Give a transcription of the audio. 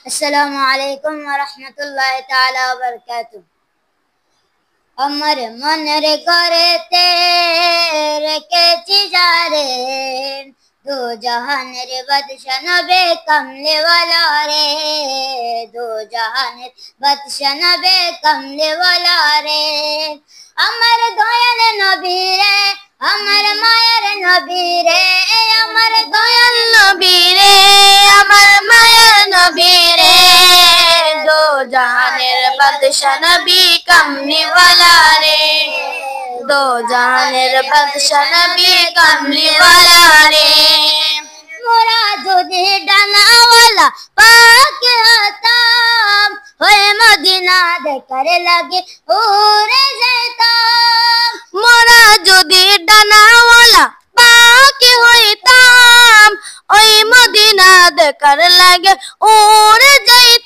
अस्सलामु अलैकुम व रहमतुल्लाहि ताला व बरकातुहू। अमर मन रे करे तेरे के चिजारे दो जहान रे बदशन बे कमले वाला रे दो जहान बदशन बे कमले वाला रे अमर दयाल नबी रे अमर मायर नबी रे अमर दयाल नबी रे अमर मायर नबी रे दो जहानेर बादशाह नबी कमली वाला रे दो जहानेर बादशाह नबी कमली वाला रे मोरा যদি ডানাওয়ালা পাকে হতাম হয়ে মদিনা দেখার লাগে উড়ে যেতাম মোরা যদি ডানাওয়ালা পাকে হইতাম ওই মদিনা দেখার লাগে উড়ে যেতাম